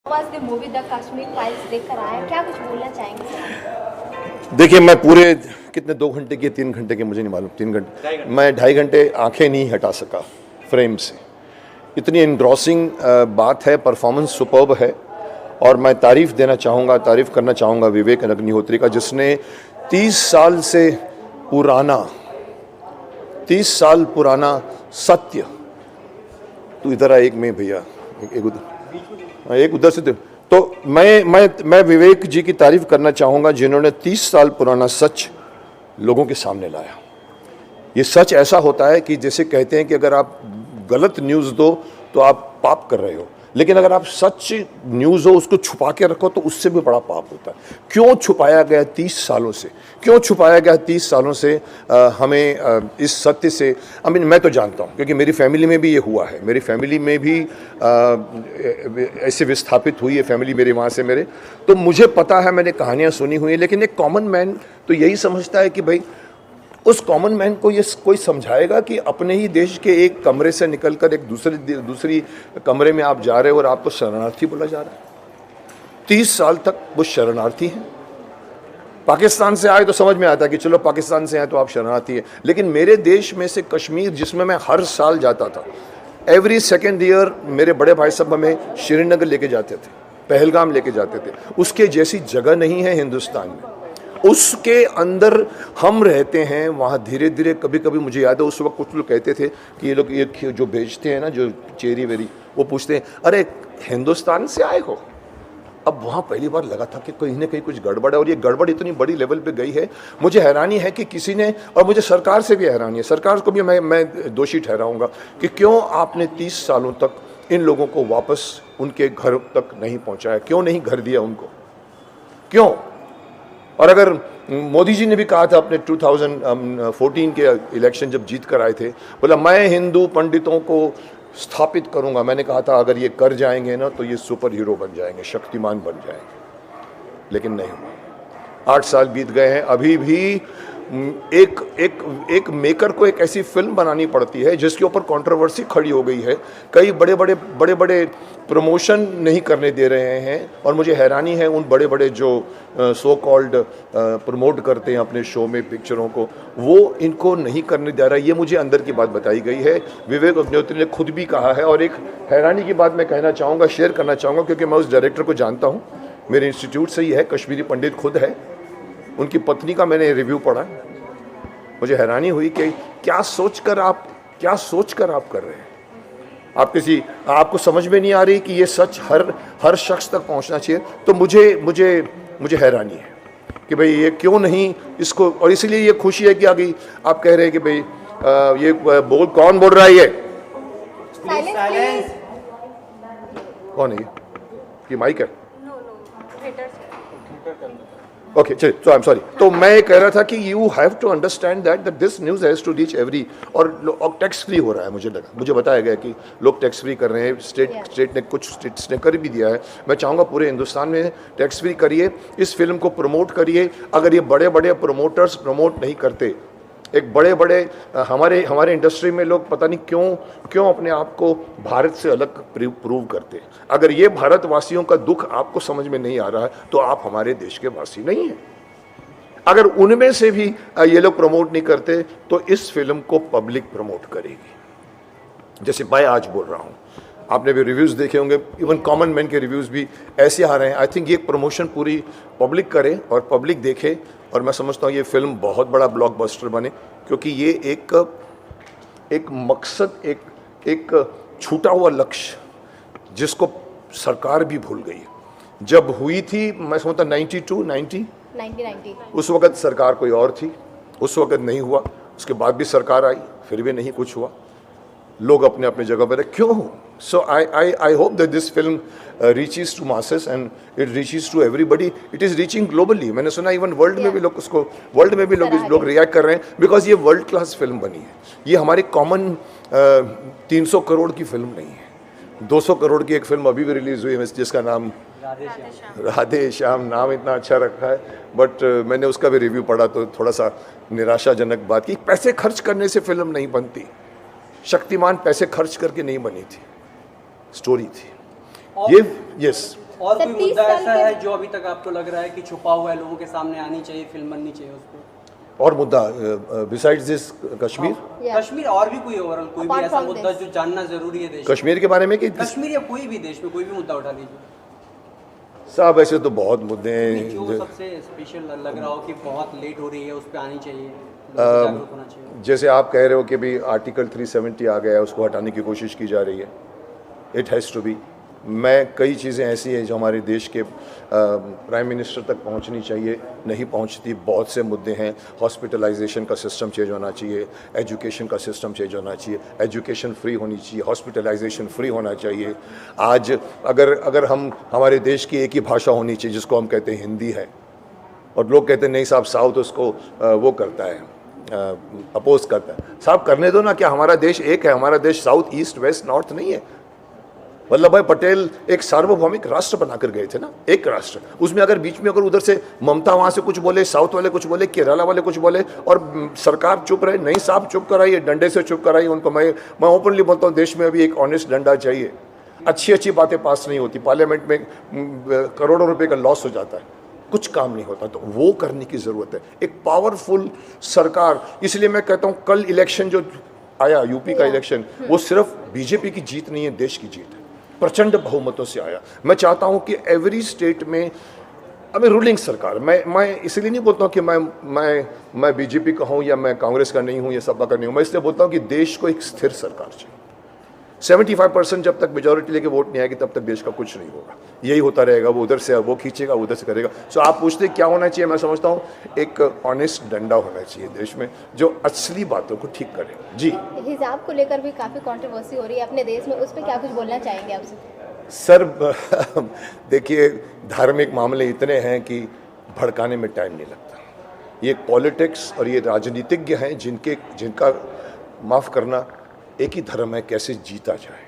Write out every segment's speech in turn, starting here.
The movie the Kashmir files देखकर आए, क्या कुछ बोलना चाहेंगे सर? देखिए, मैं पूरे कितने 2 घंटे के 3 घंटे के मुझे नहीं मालूम, 3 घंटे, मैं 2.5 घंटे आंखें नहीं हटा सका फ्रेम से। इतनी एनग्रॉसिंग बात है, परफॉर्मेंस सुपर्ब है। और मैं तारीफ़ करना चाहूँगा विवेक अग्निहोत्री का, जिसने 30 साल पुराना सत्य, तू इधर आ, एक में भैया, एक उधर से। तो मैं विवेक जी की तारीफ करना चाहूँगा, जिन्होंने 30 साल पुराना सच लोगों के सामने लाया। ये सच ऐसा होता है कि जैसे कहते हैं कि अगर आप गलत न्यूज़ दो तो आप पाप कर रहे हो, लेकिन अगर आप सच न्यूज़ हो उसको छुपा के रखो तो उससे भी बड़ा पाप होता है। क्यों छुपाया गया 30 सालों से, क्यों छुपाया गया 30 सालों से हमें इस सत्य से? मैं तो जानता हूँ, क्योंकि मेरी फैमिली में भी ये हुआ है। मेरी फैमिली में भी ऐसे विस्थापित हुई है फैमिली मेरे, वहाँ से मेरे, तो मुझे पता है, मैंने कहानियाँ सुनी हुई हैं। लेकिन एक कॉमन मैन तो यही समझता है कि भाई, उस कॉमन मैन को ये कोई समझाएगा कि अपने ही देश के एक कमरे से निकलकर एक दूसरी कमरे में आप जा रहे हो और आपको शरणार्थी बोला जा रहा है? 30 साल तक वो शरणार्थी हैं। पाकिस्तान से आए तो समझ में आता है कि चलो पाकिस्तान से आए तो आप शरणार्थी हैं, लेकिन मेरे देश में से कश्मीर, जिसमें मैं हर साल जाता था, एवरी सेकेंड ईयर मेरे बड़े भाई साहब हमें श्रीनगर लेके जाते थे, पहलगाम लेके जाते थे। उसके जैसी जगह नहीं है हिंदुस्तान में। उसके अंदर हम रहते हैं, वहाँ धीरे धीरे, कभी कभी मुझे याद है उस वक्त कुछ लोग कहते थे कि ये लोग ये जो बेचते हैं ना, जो चेरी वेरी, वो पूछते हैं, अरे हिंदुस्तान से आए हो? अब वहाँ पहली बार लगा था कि कहीं ना कहीं कुछ गड़बड़ है, और ये गड़बड़ इतनी बड़ी लेवल पे गई है। मुझे हैरानी है कि किसी ने, और मुझे सरकार से भी हैरानी है, सरकार को भी मैं दोषी ठहराऊंगा कि क्यों आपने 30 सालों तक इन लोगों को वापस उनके घर तक नहीं पहुँचाया, क्यों नहीं घर दिया उनको, क्यों? और अगर मोदी जी ने भी कहा था अपने 2014 के इलेक्शन जब जीत कर आए थे, बोला मैं हिंदू पंडितों को स्थापित करूंगा। मैंने कहा था अगर ये कर जाएंगे ना तो ये सुपर हीरो बन जाएंगे, शक्तिमान बन जाएंगे, लेकिन नहीं हुआ। 8 साल बीत गए हैं, अभी भी एक मेकर को एक ऐसी फिल्म बनानी पड़ती है जिसके ऊपर कंट्रोवर्सी खड़ी हो गई है। कई बड़े बड़े प्रमोशन नहीं करने दे रहे हैं, और मुझे हैरानी है उन बड़े बड़े जो सो कॉल्ड प्रमोट करते हैं अपने शो में पिक्चरों को, वो इनको नहीं करने दे रहा है। ये मुझे अंदर की बात बताई गई है, विवेक अग्निहोत्री ने खुद भी कहा है। और एक हैरानी की बात मैं कहना चाहूँगा, शेयर करना चाहूँगा, क्योंकि मैं उस डायरेक्टर को जानता हूँ, मेरे इंस्टीट्यूट से ही है, कश्मीरी पंडित खुद है। उनकी पत्नी का मैंने रिव्यू पढ़ा, मुझे हैरानी हुई कि क्या सोचकर आप कर रहे हैं। आपको समझ में नहीं आ रही कि ये सच हर शख्स तक पहुंचना चाहिए। तो मुझे हैरानी है कि भाई ये क्यों नहीं इसको, और इसीलिए ये खुशी है कि आगे आप कह रहे हैं कि भाई ये कौन बोल रहा है, ये कौन है, ये माइक है? ओके, चलिए, सो आई एम सॉरी। तो मैं ये कह रहा था कि you have to understand that this news has to reach every, और टैक्स फ्री हो रहा है। मुझे बताया गया कि लोग टैक्स फ्री कर रहे हैं। स्टेट ने, कुछ स्टेट्स ने कर भी दिया है। मैं चाहूँगा पूरे हिंदुस्तान में टैक्स फ्री करिए, इस फिल्म को प्रमोट करिए। अगर ये बड़े बड़े प्रोमोटर्स प्रमोट नहीं करते, एक बड़े हमारे इंडस्ट्री में लोग पता नहीं क्यों अपने आप को भारत से अलग प्रूव करते। अगर ये भारतवासियों का दुख आपको समझ में नहीं आ रहा है तो आप हमारे देश के वासी नहीं हैं। अगर उनमें से भी ये लोग प्रमोट नहीं करते तो इस फिल्म को पब्लिक प्रमोट करेगी। जैसे मैं आज बोल रहा हूँ, आपने भी रिव्यूज़ देखे होंगे, इवन कॉमन मैन के रिव्यूज़ भी ऐसे आ रहे हैं। आई थिंक ये प्रमोशन पूरी पब्लिक करे और पब्लिक देखे, और मैं समझता हूँ ये फिल्म बहुत बड़ा ब्लॉकबस्टर बने, क्योंकि ये एक मकसद, एक छूटा हुआ लक्ष्य जिसको सरकार भी भूल गई। जब हुई थी, मैं समझता 1990 उस वक़्त सरकार कोई और थी, उस वक़्त नहीं हुआ। उसके बाद भी सरकार आई, फिर भी नहीं कुछ हुआ। लोग अपने अपने जगह पर है, क्यों? So I hope that this film reaches to masses and it reaches to everybody. It is reaching globally. मैंने सुना इवन वर्ल्ड में भी लोग उसको, लोग रिएक्ट कर रहे हैं, बिकॉज ये वर्ल्ड क्लास फिल्म बनी है। ये हमारी कॉमन 300 करोड़ की फिल्म नहीं है। 200 करोड़ की एक फिल्म अभी भी रिलीज़ हुई है जिसका नाम राधे श्याम, नाम इतना अच्छा रखा है, बट मैंने उसका भी रिव्यू पढ़ा तो थोड़ा सा निराशाजनक बात की। पैसे खर्च करने से फिल्म नहीं बनती। शक्तिमान पैसे खर्च करके नहीं बनी थी, स्टोरी थी ये। यस, और सर, कोई 30 मुद्दा साल ऐसा के- है जो अभी तक आपको लग रहा है कि छुपा हुआ है, लोगों के सामने आनी चाहिए, फिल्म बननी चाहिए उस पर? और मुद्दा besides this Kashmir, Yeah. Kashmir और भी कोई ओवरऑल कोई भी Apart ऐसा from मुद्दा this. जो जानना जरूरी है देश में? कश्मीर के बारे में कि कश्मीर या कोई भी देश में कोई भी मुद्दा उठा लीजिए, साहब ऐसे तो बहुत मुद्दे जो हैं। सबसे स्पेशल लग रहा हो कि बहुत लेट हो रही है, उस पर आनी चाहिए, लोगों को जागरूक होना चाहिए। जैसे आप कह रहे हो कि भी आर्टिकल 370 आ गया है, उसको हटाने की कोशिश की जा रही है। It has to be. मैं कई चीज़ें ऐसी हैं जो हमारे देश के प्राइम मिनिस्टर तक पहुंचनी चाहिए, नहीं पहुंचती। बहुत से मुद्दे हैं। हॉस्पिटलाइजेशन का सिस्टम चेंज होना चाहिए, एजुकेशन का सिस्टम चेंज होना चाहिए, एजुकेशन फ्री होनी चाहिए, हॉस्पिटलाइजेशन फ्री होना चाहिए। आज अगर हम हमारे देश की एक ही भाषा होनी चाहिए जिसको हम कहते हैं हिंदी है, और लोग कहते हैं नहीं साहब साउथ उसको वो करता है, अपोज करता है। साहब करने दो ना, क्या हमारा देश एक है? हमारा देश साउथ ईस्ट वेस्ट नॉर्थ नहीं है। वल्लभ भाई पटेल एक सार्वभौमिक राष्ट्र बनाकर गए थे ना, एक राष्ट्र। उसमें अगर बीच में अगर उधर से ममता वहाँ से कुछ बोले, साउथ वाले कुछ बोले, केरला वाले कुछ बोले और सरकार चुप रहे, नहीं साहब चुप कराइए, डंडे से चुप कराइए उनको। मैं ओपनली बोलता हूँ, देश में अभी एक ऑनेस्ट डंडा चाहिए। अच्छी अच्छी बातें पास नहीं होती, पार्लियामेंट में करोड़ों रुपए का लॉस हो जाता है, कुछ काम नहीं होता, तो वो करने की ज़रूरत है। एक पावरफुल सरकार। इसलिए मैं कहता हूँ कल इलेक्शन जो आया, यूपी का इलेक्शन, वो सिर्फ बीजेपी की जीत नहीं है, देश की जीत है। प्रचंड बहुमतों से आया। मैं चाहता हूं कि एवरी स्टेट में अभी रूलिंग सरकार, मैं इसलिए नहीं बोलता हूं कि मैं बीजेपी का हूं या मैं कांग्रेस का नहीं हूं या सपा का नहीं हूं। मैं इसलिए बोलता हूं कि देश को एक स्थिर सरकार चाहिए। 75% जब तक मेजोरिटी लेके वोट नहीं आएगी तब तक देश का कुछ नहीं होगा। यही होता रहेगा, वो उधर से वो खींचेगा, उधर से करेगा। सो आप पूछते क्या होना चाहिए? मैं समझता हूँ एक ऑनेस्ट डंडा होना चाहिए देश में जो असली बातों को ठीक करे। जी हिजाब को लेकर भी काफ़ी कंट्रोवर्सी हो रही है अपने देश में, उस पर क्या कुछ बोलना चाहेंगे आपसे? सर देखिए, धार्मिक मामले इतने हैं कि भड़काने में टाइम नहीं लगता। ये पॉलिटिक्स और ये राजनीतिज्ञ हैं जिनका माफ़ करना एक ही धर्म है, कैसे जीता जाए।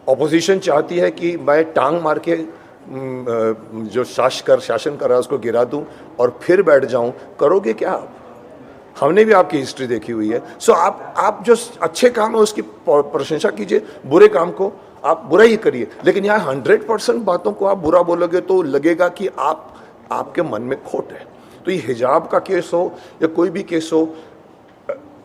ऑपोजिशन चाहती है कि मैं टांग मार के जो शासन कर रहा है उसको गिरा दूं और फिर बैठ जाऊं। करोगे क्या आप? हमने भी आपकी हिस्ट्री देखी हुई है। सो आप जो अच्छे काम है उसकी प्रशंसा कीजिए, बुरे काम को आप बुरा ही करिए। लेकिन यहाँ 100% बातों को आप बुरा बोलोगे तो लगेगा कि आपके मन में खोट है। तो ये हिजाब का केस हो या कोई भी केस हो,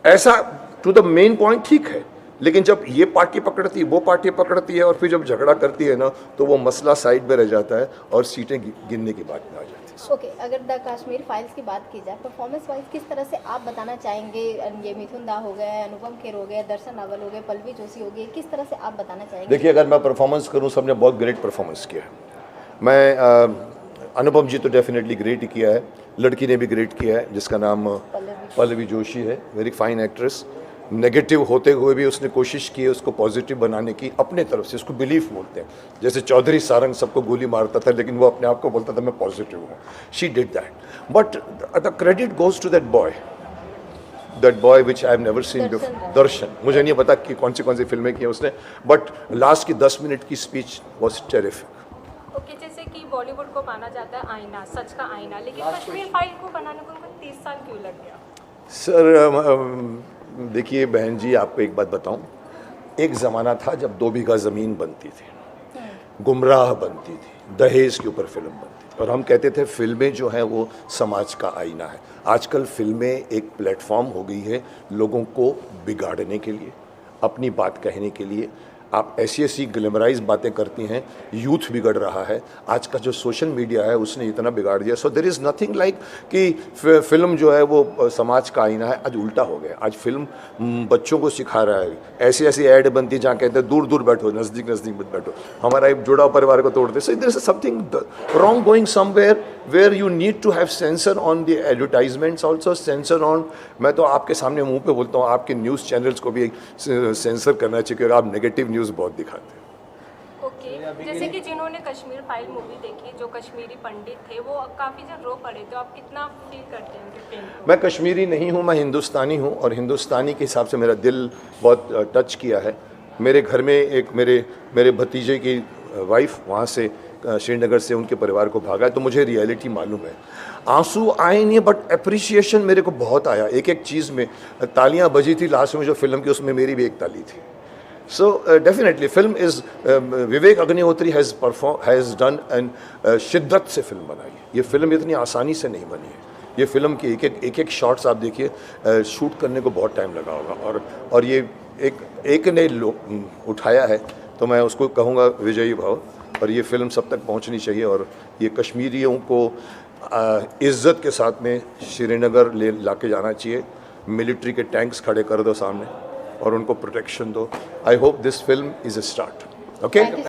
ऐसा टू द मेन पॉइंट ठीक है, लेकिन जब ये पार्टी पकड़ती है, वो पार्टी पकड़ती है और फिर जब झगड़ा करती है ना, तो वो मसला साइड में रह जाता है और सीटें गिनने की बात में आ जाती है। ओके, अगर द कश्मीर फाइल्स की बात की जाए, परफॉर्मेंस वाइज किस तरह से आप बताना चाहेंगे? ये मिथुन दा हो गए, अनुपम खेर हो गए, दर्शन रावल हो गए, पल्लवी जोशी हो गई, किस तरह से आप बताना चाहेंगे? देखिए, अगर मैं परफॉर्मेंस करूँ, सबने बहुत ग्रेट परफॉर्मेंस किया है। मैं अनुपम जी तो डेफिनेटली ग्रेट ही किया है, लड़की ने भी ग्रेट किया है जिसका नाम पल्लवी जोशी है, वेरी फाइन एक्ट्रेस। नेगेटिव होते हुए भी उसने कोशिश की है उसको पॉजिटिव बनाने की अपने तरफ से। उसको बिलीफ बोलते हैं। जैसे चौधरी सारंग सबको गोली मारता था लेकिन वो अपने आप को बोलता था मैं पॉजिटिव हूँ। She did that, but the credit goes to that boy which I have never seen before, Darshan. मुझे नहीं पता कि कौन सी फिल्में की हैं उसने, बट लास्ट की 10 मिनट की स्पीच वॉज टेरिफिक। ओके, जैसे कि बॉलीवुड को माना जाता है आईना, सच का आईना, लेकिन कश्मीर फाइल को बनाने को उनको 30 साल क्यों लग गया? सर देखिए बहन जी, आपको एक बात बताऊं, एक ज़माना था जब 2 बीघा ज़मीन बनती थी, गुमराह बनती थी, दहेज के ऊपर फिल्म बनती थी, और हम कहते थे फिल्में जो हैं वो समाज का आईना है। आजकल फिल्में एक प्लेटफॉर्म हो गई है लोगों को बिगाड़ने के लिए, अपनी बात कहने के लिए। आप ऐसी ग्लैमराइज बातें करती हैं, यूथ बिगड़ रहा है। आज का जो सोशल मीडिया है उसने इतना बिगाड़ दिया। So there is nothing like कि फिल्म जो है वो समाज का आईना है। आज उल्टा हो गया। आज फिल्म बच्चों को सिखा रहा है। ऐसी ऐड बनती है जहाँ कहते हैं दूर दूर बैठो, नज़दीक मत बैठो, हमारा एक जुड़ा परिवार को तोड़ते। So there is something wrong going somewhere where you need to have censor on the advertisements also, censor on. मैं तो आपके सामने मुंह पे बोलता हूँ, आपके न्यूज़ चैनल्स को भी सेंसर करना चाहिए क्योंकि आप नेगेटिव न्यूज़ बहुत दिखाते हैं। ओके, जैसे कि जिन्होंने कश्मीर फाइल मूवी देखी, जो कश्मीरी पंडित थे, वो काफ़ी जन रो पड़े, तो आप कितना फील करते हैं उनके पेन को? मैं कश्मीरी नहीं हूँ, मैं हिंदुस्तानी हूँ, और हिंदुस्तानी के हिसाब से मेरा दिल बहुत टच किया है। मेरे घर में एक मेरे भतीजे की वाइफ वहाँ से श्रीनगर से उनके परिवार को भागा है, तो मुझे रियलिटी मालूम है। आंसू आए नहीं, बट अप्रिसिएशन मेरे को बहुत आया। एक चीज़ में तालियां बजी थी लास्ट में जो फिल्म की, उसमें मेरी भी एक ताली थी। So definitely film is Vivek Agnihotri has done and शिद्दत से फिल्म बनाई है। ये फिल्म इतनी आसानी से नहीं बनी है। ये फिल्म की एक शॉट्स आप देखिए, शूट करने को बहुत टाइम लगा होगा, और ये एक ने उठाया है, तो मैं उसको कहूँगा विजयी भाव। और ये फिल्म सब तक पहुँचनी चाहिए, और ये कश्मीरियों को इज़्ज़त के साथ में श्रीनगर ला के जाना चाहिए। मिलिट्री के टैंक्स खड़े कर दो सामने और उनको प्रोटेक्शन दो। I hope this film is a start. Okay.